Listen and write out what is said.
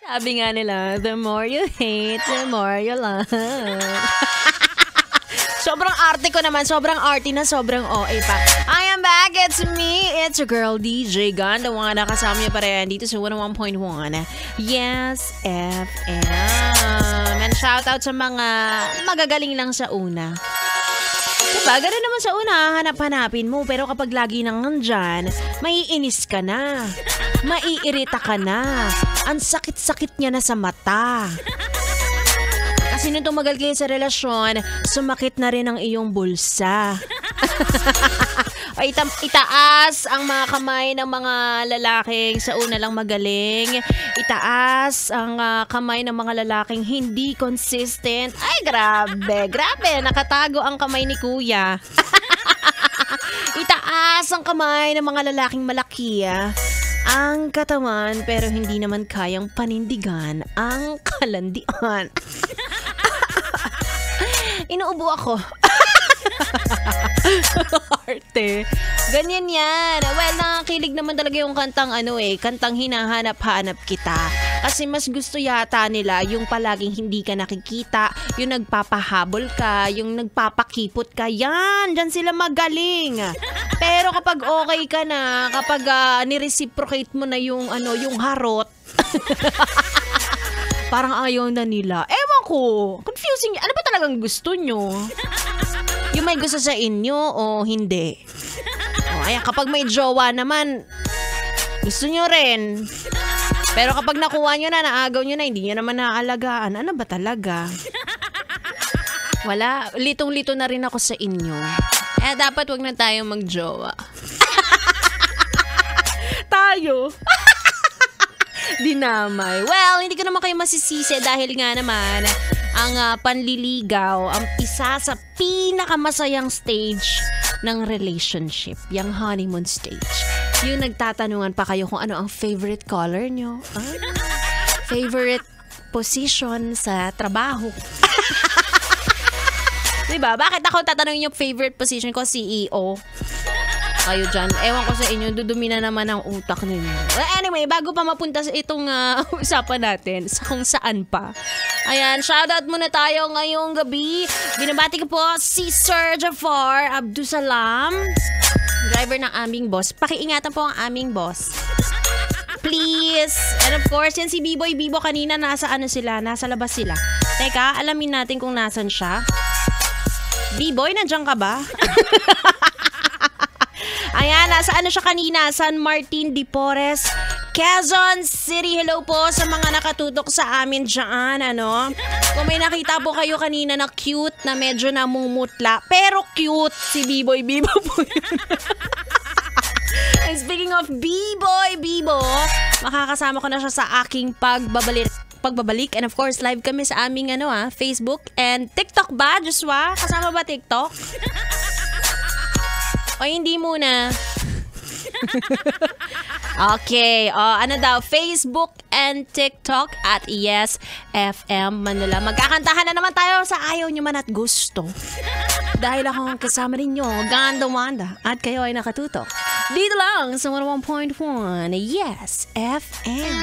Sabi nga nila, the more you hate, the more you love. Sobrang arte ko naman. Sobrang arty na sobrang OA pa. I am back. It's me. It's your girl, DJ Gun. The one na kasama niyo pa rin dito sa 101.1. Yes, FM. And shout out sa mga magagaling lang sa una. Diba, gano'n naman sa una, hanap-hanapin mo. Pero kapag lagi nang nandyan, maiinis ka na. Maiirita ka na. Ang sakit-sakit niya na sa mata. Kasi nung tumagal kayo sa relasyon, sumakit na rin ang iyong bulsa. O itaas ang mga kamay ng mga lalaking sa una lang magaling. Itaas ang kamay ng mga lalaking hindi consistent. Ay, grabe. Nakatago ang kamay ni Kuya. Itaas ang kamay ng mga lalaking malaki. Ang katawan pero hindi naman kayang panindigan ang kalandian. Inuubo ako. Arte. Ganyan yan. Well, nakakilig naman talaga yung kantang kantang hinahanap-hanap kita. Kasi mas gusto yata nila yung palaging hindi ka nakikita, yung nagpapahabol ka, yung nagpapakipot ka. Yan, dyan sila magaling. Pero kapag okay ka na, kapag nireciprocate mo na yung harot, parang ayaw na nila. Ewan ko. Confusing. Ano ba talagang gusto nyo? Yung may gusto sa inyo o hindi? Ayan, kapag may jowa naman, gusto nyo rin. Pero kapag nakuha nyo na, naagaw nyo na, hindi nyo naman naaalagaan. Ano ba talaga? Wala. Litong-lito na rin ako sa inyo. Dapat wag na tayong magjowa. Tayo. Dinamay. Well, hindi ko naman kayo masisisi dahil nga naman ang panliligaw ang isa sa pinakamasayang stage ng relationship, yung honeymoon stage. Yung nagtatanungan pa kayo kung ano ang favorite color nyo. Favorite position sa trabaho. Diba? Bakit ako tatanungin yung favorite position ko? CEO. Kayo dyan. Ewan ko sa inyo, dudumi na naman ang utak ninyo. Anyway, bago pa mapunta sa itong usapan natin, sa kung saan pa. Ayan, shoutout muna tayo ngayong gabi. Binabati ko po si Sir Jafar Abdusalam, driver ng aming boss. Pakiingatan po ang aming boss. Please. And of course, yan si B-Boy Bibo kanina, nasa nasa labas sila. Teka, alamin natin kung nasan siya. B-Boy, nandiyan ka ba? Ayan, nasa siya kanina? San Martin de Porres, Quezon City. Hello po sa mga nakatutok sa amin dyan, Kung may nakita po kayo kanina na cute, na medyo namumutla, pero cute, si B-Boy Bibo po yun. And speaking of B-Boy Bibo, makakasama ko na siya sa aking pagbabalik. And of course, live kami sa aming Facebook and TikTok ba, Joshua? Kasama ba TikTok? O hindi muna. Okay. Facebook and TikTok at Yes FM Manila. Magkakantahan na naman tayo sa ayaw nyo man at gusto. Dahil ako ang kasama ninyo, Ganda Wanda. At kayo ay nakatutok. Dito lang sa 101.1 Yes FM.